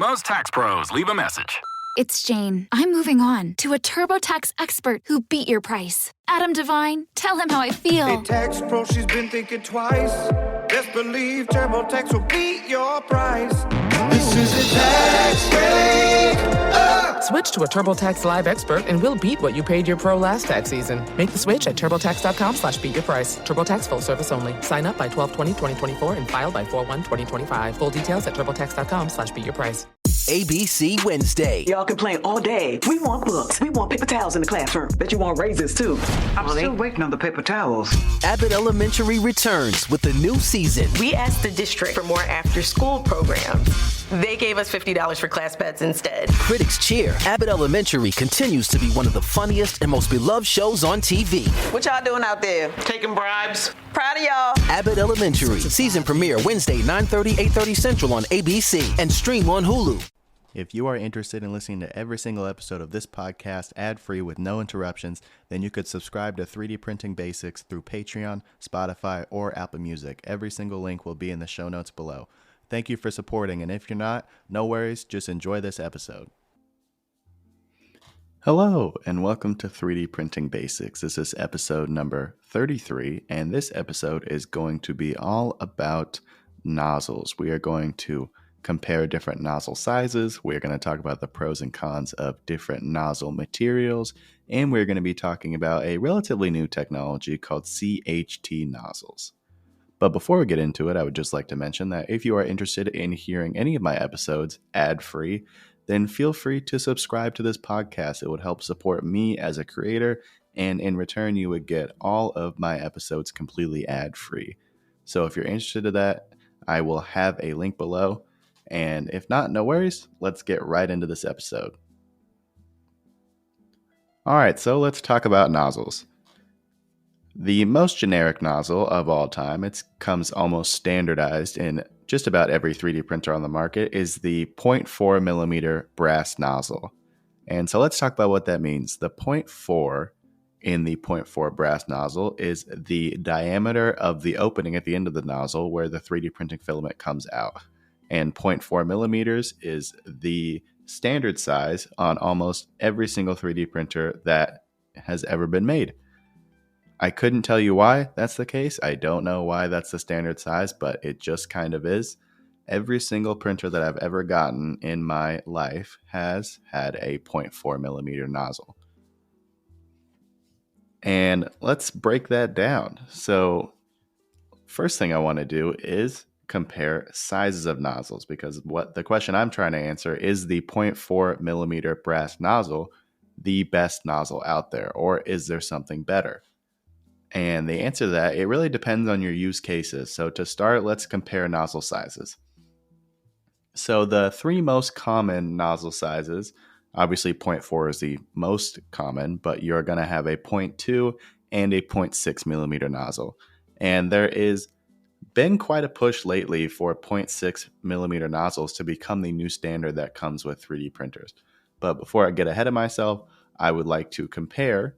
Most tax pros leave a message. It's Jane. I'm moving on to a TurboTax expert who beat your price. Adam Devine, tell him how I feel. Hey, tax pro, she's been thinking twice. Best believe TurboTax will beat your price. This is a tax break. Switch to a TurboTax Live expert and we'll beat what you paid your pro last tax season. Make the switch at TurboTax.com/beatyourprice. TurboTax full service only. Sign up by 12/20/2024 and file by 4/1/2025. Full details at TurboTax.com/beatyourprice. ABC Wednesday. Y'all complain all day. We want books. We want paper towels in the classroom. Bet you want raises too. I'm still waiting on the paper towels. Abbott Elementary returns with the new season. We asked the district for more after-school programs. They gave us $50 for class pets instead. Critics cheer. Abbott Elementary continues to be one of the funniest and most beloved shows on TV. What y'all doing out there? Taking bribes. Proud of y'all. Abbott Elementary. Season premiere Wednesday, 9:30, 8:30 Central on ABC and stream on Hulu. If you are interested in listening to every single episode of this podcast ad-free with no interruptions, then you could subscribe to 3D Printing Basics through Patreon, Spotify, or Apple Music. Every single link will be in the show notes below. Thank you for supporting, and if you're not, no worries, just enjoy this episode. Hello, and welcome to 3D Printing Basics. This is episode number 33, and this episode is going to be all about nozzles. We are going to compare different nozzle sizes. We're going to talk about the pros and cons of different nozzle materials, and we're going to be talking about a relatively new technology called CHT nozzles. But before we get into it, I would just like to mention that if you are interested in hearing any of my episodes ad-free, then feel free to subscribe to this podcast. It would help support me as a creator, and in return, you would get all of my episodes completely ad-free. So if you're interested in that, I will have a link below. And if not, no worries. Let's get right into this episode. All right, so let's talk about nozzles. The most generic nozzle of all time, it comes almost standardized in just about every 3D printer on the market, is the 0.4 millimeter brass nozzle. And so let's talk about what that means. The 0.4 in the 0.4 brass nozzle is the diameter of the opening at the end of the nozzle where the 3D printing filament comes out. And 0.4 millimeters is the standard size on almost every single 3D printer that has ever been made. I couldn't tell you why that's the case. I don't know why that's the standard size, but it just kind of is. Every single printer that I've ever gotten in my life has had a 0.4 millimeter nozzle. And let's break that down. So first thing I want to do is compare sizes of nozzles, because what the question I'm trying to answer is the 0.4 millimeter brass nozzle the best nozzle out there, or is there something better? And the answer to that, it really depends on your use cases. So to start, let's compare nozzle sizes. So the three most common nozzle sizes, obviously 0.4 is the most common, but you're going to have a 0.2 and a 0.6 millimeter nozzle. And there is been quite a push lately for 0.6 millimeter nozzles to become the new standard that comes with 3D printers. But before I get ahead of myself, I would like to compare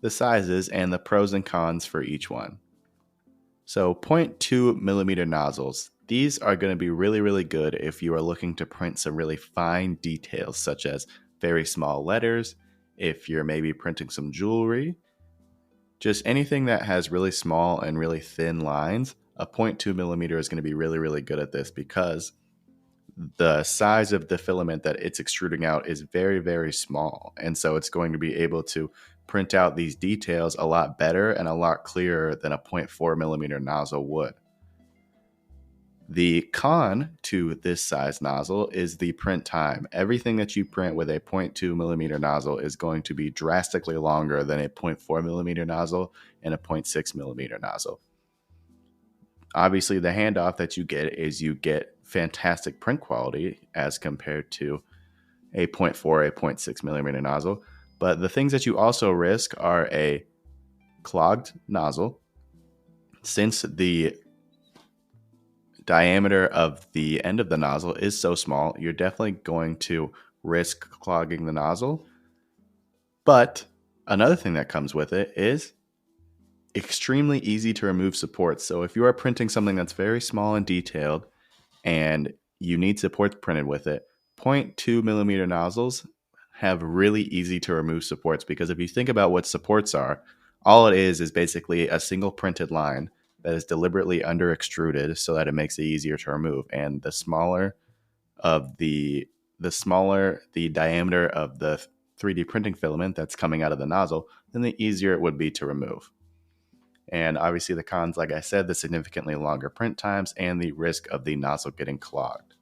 the sizes and the pros and cons for each one. So 0.2 millimeter nozzles, these are going to be really, really good if you are looking to print some really fine details, such as very small letters, if you're maybe printing some jewelry, just anything that has really small and really thin lines. A 0.2 millimeter is going to be really, really good at this because the size of the filament that it's extruding out is very, very small. And so it's going to be able to print out these details a lot better and a lot clearer than a 0.4 millimeter nozzle would. The con to this size nozzle is the print time. Everything that you print with a 0.2 millimeter nozzle is going to be drastically longer than a 0.4 millimeter nozzle and a 0.6 millimeter nozzle. Obviously, the handoff that you get is you get fantastic print quality as compared to a 0.4, a 0.6 millimeter nozzle. But the things that you also risk are a clogged nozzle. Since the diameter of the end of the nozzle is so small, you're definitely going to risk clogging the nozzle. But another thing that comes with it is extremely easy to remove supports. So if you are printing something that's very small and detailed and you need supports printed with it. 0.2 millimeter nozzles have really easy to remove supports, because if you think about what supports are, all it is basically a single printed line that is deliberately under extruded so that it makes it easier to remove. And the smaller the diameter of the 3D printing filament that's coming out of the nozzle, then the easier it would be to remove. And obviously the cons, like I said, the significantly longer print times and the risk of the nozzle getting clogged.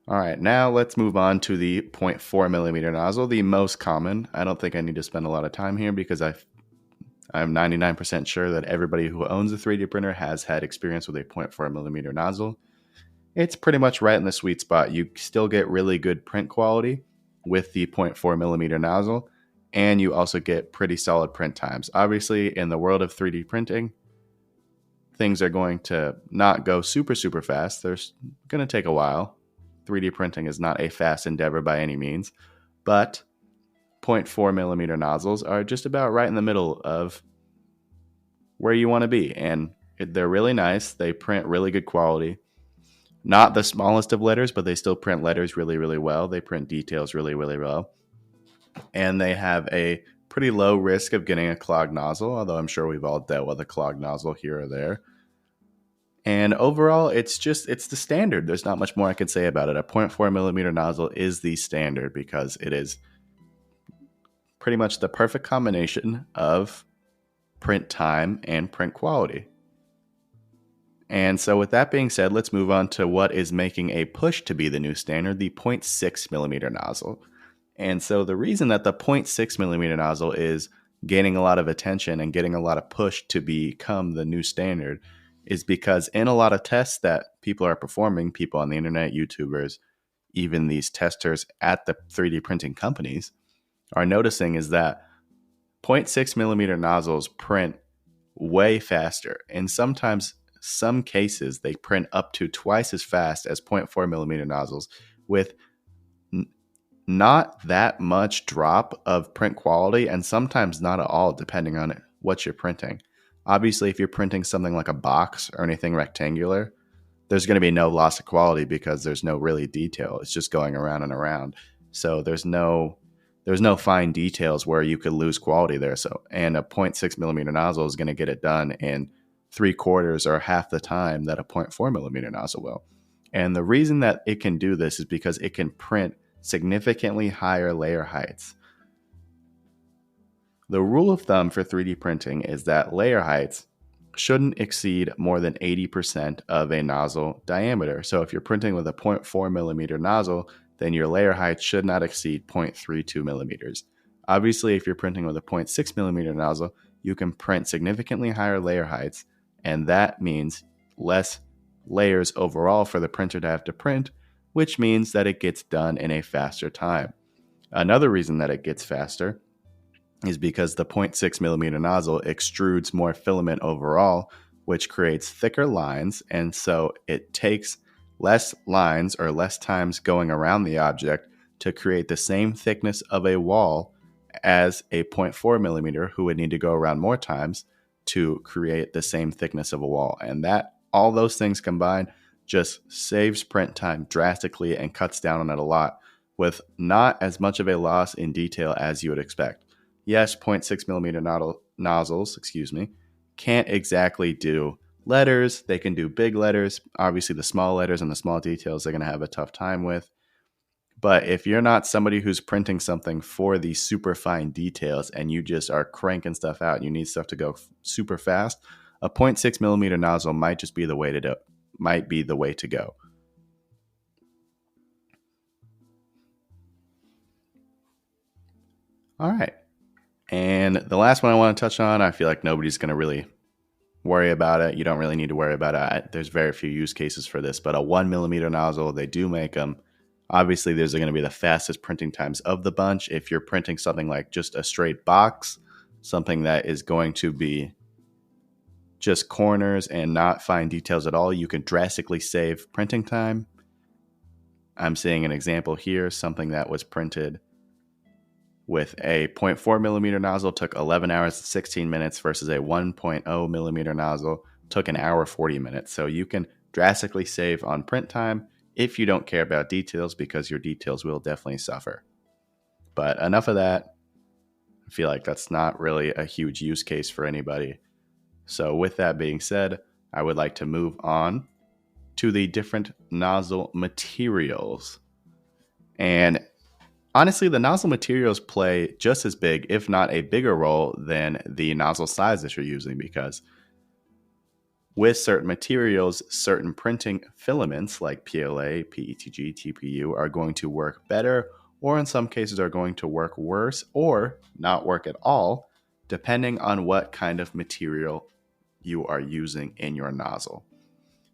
All right, now let's move on to the 0.4 millimeter nozzle, the most common. I don't think I need to spend a lot of time here because I'm 99% sure that everybody who owns a 3D printer has had experience with a 0.4 millimeter nozzle. It's pretty much right in the sweet spot. You still get really good print quality with the 0.4 millimeter nozzle, and you also get pretty solid print times. Obviously, in the world of 3D printing, things are going to not go super, super fast. They're going to take a while. 3D printing is not a fast endeavor by any means, but 0.4 millimeter nozzles are just about right in the middle of where you want to be. And they're really nice. They print really good quality. Not the smallest of letters, but they still print letters really, really well. They print details really, really well. And they have a pretty low risk of getting a clogged nozzle, although I'm sure we've all dealt with a clogged nozzle here or there. And overall, it's the standard. There's not much more I could say about it. A 0.4 millimeter nozzle is the standard because it is pretty much the perfect combination of print time and print quality. And so with that being said, let's move on to what is making a push to be the new standard, the 0.6 millimeter nozzle. And so the reason that the 0.6 millimeter nozzle is gaining a lot of attention and getting a lot of push to become the new standard is because in a lot of tests that people are performing, people on the internet, YouTubers, even these testers at the 3D printing companies are noticing is that 0.6 millimeter nozzles print way faster. And sometimes, some cases, they print up to twice as fast as 0.4 millimeter nozzles with not that much drop of print quality, and sometimes not at all, depending on what you're printing. Obviously, if you're printing something like a box or anything rectangular, there's going to be no loss of quality because there's no really detail. It's just going around and around. So there's no fine details where you could lose quality there. So, and a 0.6 millimeter nozzle is going to get it done in 3/4 or half the time that a 0.4 millimeter nozzle will. And the reason that it can do this is because it can print significantly higher layer heights. The rule of thumb for 3D printing is that layer heights shouldn't exceed more than 80% of a nozzle diameter. So if you're printing with a 0.4 millimeter nozzle, then your layer height should not exceed 0.32 millimeters. Obviously, if you're printing with a 0.6 millimeter nozzle, you can print significantly higher layer heights, and that means less layers overall for the printer to have to print, which means that it gets done in a faster time. Another reason that it gets faster is because the 0.6 millimeter nozzle extrudes more filament overall, which creates thicker lines, and so it takes less lines or less times going around the object to create the same thickness of a wall as a 0.4 millimeter, who would need to go around more times to create the same thickness of a wall. And that, all those things combined, just saves print time drastically and cuts down on it a lot, with not as much of a loss in detail as you would expect. Yes, 0.6 millimeter nozzles, can't exactly do letters. They can do big letters. Obviously, the small letters and the small details they're going to have a tough time with. But if you're not somebody who's printing something for the super fine details and you just are cranking stuff out and you need stuff to go super fast, a 0.6 millimeter nozzle might just be the way to go. All right. And the last one I want to touch on, I feel like nobody's going to really worry about it. You don't really need to worry about it. There's very few use cases for this, but a 1 millimeter nozzle, they do make them. Obviously, there's going to be the fastest printing times of the bunch. If you're printing something like just a straight box, something that is going to be just corners and not fine details at all, you can drastically save printing time. I'm seeing an example here, something that was printed with a 0.4 millimeter nozzle took 11 hours and 16 minutes versus a 1.0 millimeter nozzle took an hour 40 minutes. So you can drastically save on print time if you don't care about details, because your details will definitely suffer. But enough of that. I feel like that's not really a huge use case for anybody. So with that being said, I would like to move on to the different nozzle materials. And honestly, the nozzle materials play just as big, if not a bigger role than the nozzle size that you're using, because with certain materials, certain printing filaments like PLA, PETG, TPU are going to work better, or in some cases are going to work worse or not work at all, depending on what kind of material you are using in your nozzle.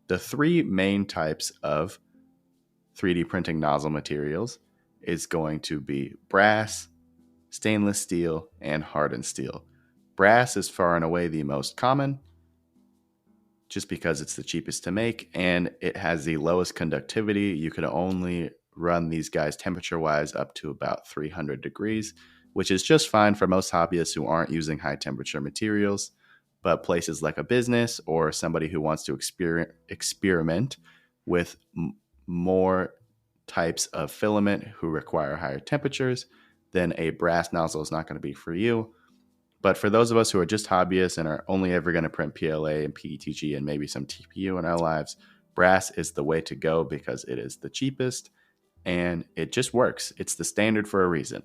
The three main types of 3D printing nozzle materials is going to be brass, stainless steel, and hardened steel. Brass is far and away the most common, just because it's the cheapest to make and it has the lowest conductivity. You can only run these guys temperature-wise up to about 300 degrees, which is just fine for most hobbyists who aren't using high-temperature materials. But places like a business or somebody who wants to experiment with more types of filament who require higher temperatures, then a brass nozzle is not going to be for you. But for those of us who are just hobbyists and are only ever going to print PLA and PETG and maybe some TPU in our lives, brass is the way to go because it is the cheapest and it just works. It's the standard for a reason.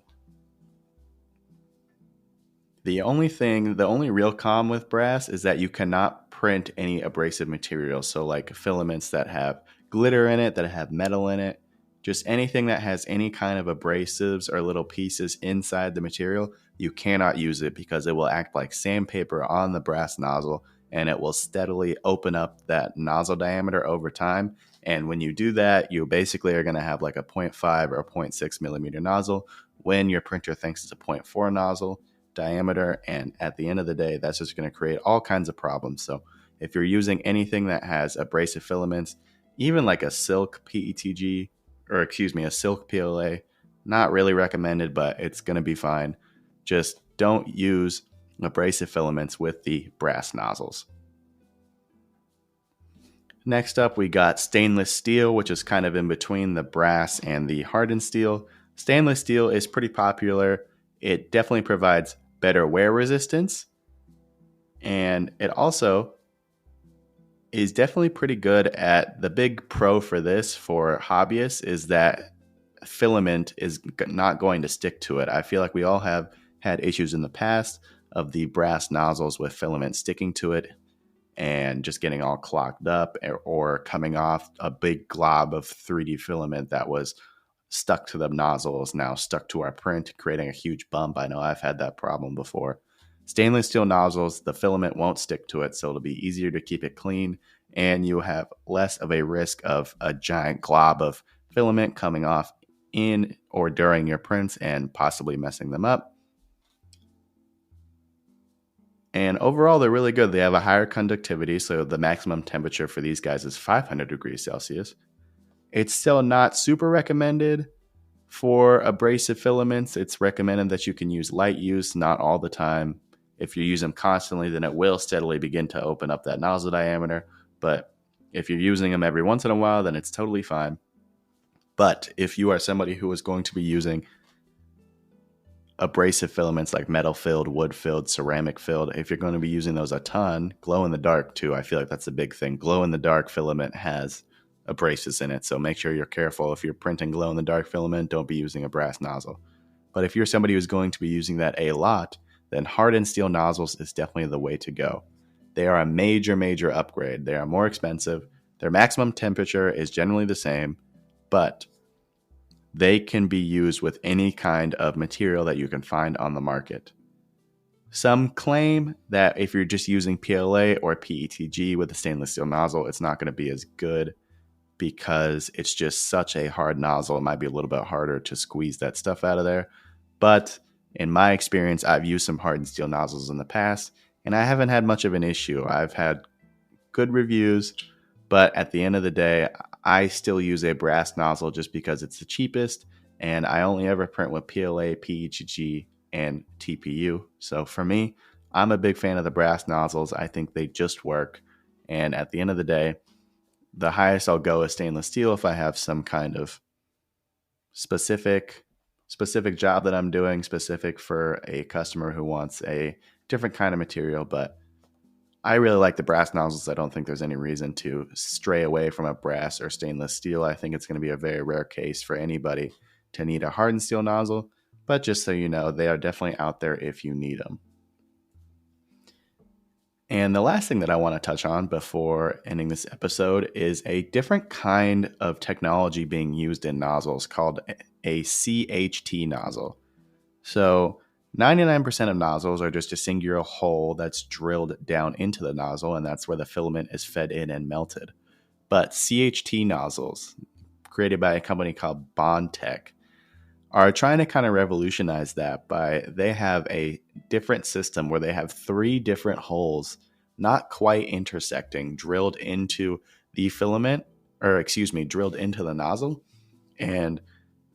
The only real con with brass is that you cannot print any abrasive materials. So like filaments that have glitter in it, that have metal in it, just anything that has any kind of abrasives or little pieces inside the material, you cannot use it because it will act like sandpaper on the brass nozzle and it will steadily open up that nozzle diameter over time. And when you do that, you basically are going to have like a 0.5 or a 0.6 millimeter nozzle when your printer thinks it's a 0.4 nozzle diameter. And at the end of the day, that's just going to create all kinds of problems. So if you're using anything that has abrasive filaments, even like a silk PETG, a silk PLA, not really recommended, but it's going to be fine. Just don't use abrasive filaments with the brass nozzles. Next up, we got stainless steel, which is kind of in between the brass and the hardened steel. Stainless steel is pretty popular. It definitely provides better wear resistance, and it also is definitely pretty good at the big pro for this for hobbyists is that filament is not going to stick to it. I feel like we all have had issues in the past of the brass nozzles with filament sticking to it and just getting all clogged up or coming off a big glob of 3D filament that was stuck to the nozzles, now stuck to our print, creating a huge bump. I know I've had that problem before. Stainless steel nozzles, the filament won't stick to it, so it'll be easier to keep it clean, and you have less of a risk of a giant glob of filament coming off in or during your prints and possibly messing them up. And overall, they're really good. They have a higher conductivity, so the maximum temperature for these guys is 500 degrees Celsius. It's still not super recommended for abrasive filaments. It's recommended that you can use light use, not all the time. If you use them constantly, then it will steadily begin to open up that nozzle diameter. But if you're using them every once in a while, then it's totally fine. But if you are somebody who is going to be using abrasive filaments like metal filled, wood filled, ceramic filled, if you're going to be using those a ton, glow in the dark too, I feel like that's a big thing. Glow in the dark filament has abrasives in it, so make sure you're careful. If you're printing glow in the dark filament, don't be using a brass nozzle. But if you're somebody who's going to be using that a lot, then hardened steel nozzles is definitely the way to go. They are a major upgrade. They are more expensive. Their maximum temperature is generally the same, but they can be used with any kind of material that you can find on the market. Some claim that if you're just using PLA or PETG with a stainless steel nozzle, it's not going to be as good because it's just such a hard nozzle. It might be a little bit harder to squeeze that stuff out of there. But in my experience, I've used some hardened steel nozzles in the past, and I haven't had much of an issue. I've had good reviews, but at the end of the day, I still use a brass nozzle just because it's the cheapest, and I only ever print with PLA, PETG, and TPU. So for me, I'm a big fan of the brass nozzles. I think they just work, and at the end of the day, The highest I'll go is stainless steel if I have some kind of specific job that I'm doing, specific for a customer who wants a different kind of material. But I really like the brass nozzles. I don't think there's any reason to stray away from a brass or stainless steel. I think it's going to be a very rare case for anybody to need a hardened steel nozzle. But just so you know, they are definitely out there if you need them. And the last thing that I want to touch on before ending this episode is a different kind of technology being used in nozzles called a CHT nozzle. So 99% of nozzles are just a singular hole that's drilled down into the nozzle, and that's where the filament is fed in and melted. But CHT nozzles, created by a company called Bondtech, are trying to kind of revolutionize that they have a different system where they have 3 different holes, not quite intersecting, drilled into the filament, drilled into the nozzle. And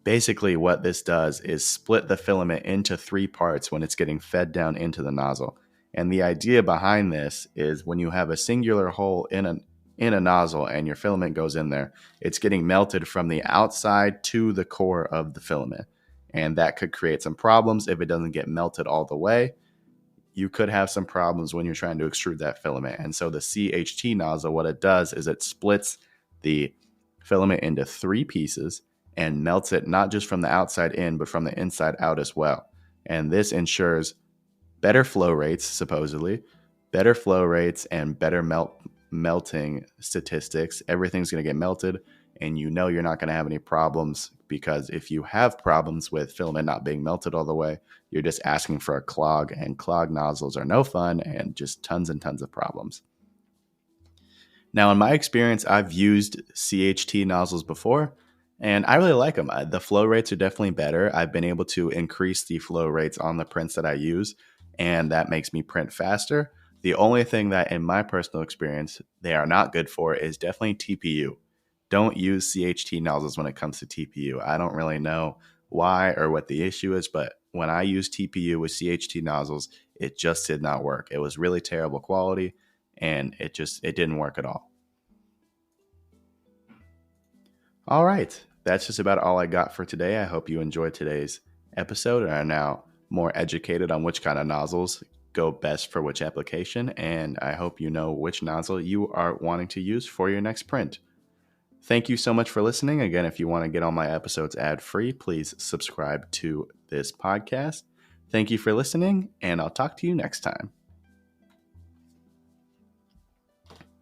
basically what this does is split the filament into 3 parts when it's getting fed down into the nozzle. And the idea behind this is when you have a singular hole in a nozzle and your filament goes in there, it's getting melted from the outside to the core of the filament. And that could create some problems if it doesn't get melted all the way. You could have some problems when you're trying to extrude that filament. And so the CHT nozzle, what it does is it splits the filament into 3 pieces and melts it not just from the outside in, but from the inside out as well. And this ensures better flow rates, supposedly, better flow rates and better melting statistics. Everything's going to get melted, and you're not going to have any problems, because if you have problems with filament not being melted all the way, you're just asking for a clog, and clogged nozzles are no fun and just tons and tons of problems. Now, in my experience, I've used CHT nozzles before, and I really like them. The flow rates are definitely better. I've been able to increase the flow rates on the prints that I use, and that makes me print faster. The only thing that, in my personal experience, they are not good for is definitely TPU. Don't use CHT nozzles when it comes to TPU. I don't really know why or what the issue is, but when I used TPU with CHT nozzles, it just did not work. It was really terrible quality, and it didn't work at all. All right, that's just about all I got for today. I hope you enjoyed today's episode and are now more educated on which kind of nozzles go best for which application, and I hope you know which nozzle you are wanting to use for your next print. Thank you so much for listening. Again, if you want to get all my episodes ad-free, please subscribe to this podcast. Thank you for listening, and I'll talk to you next time.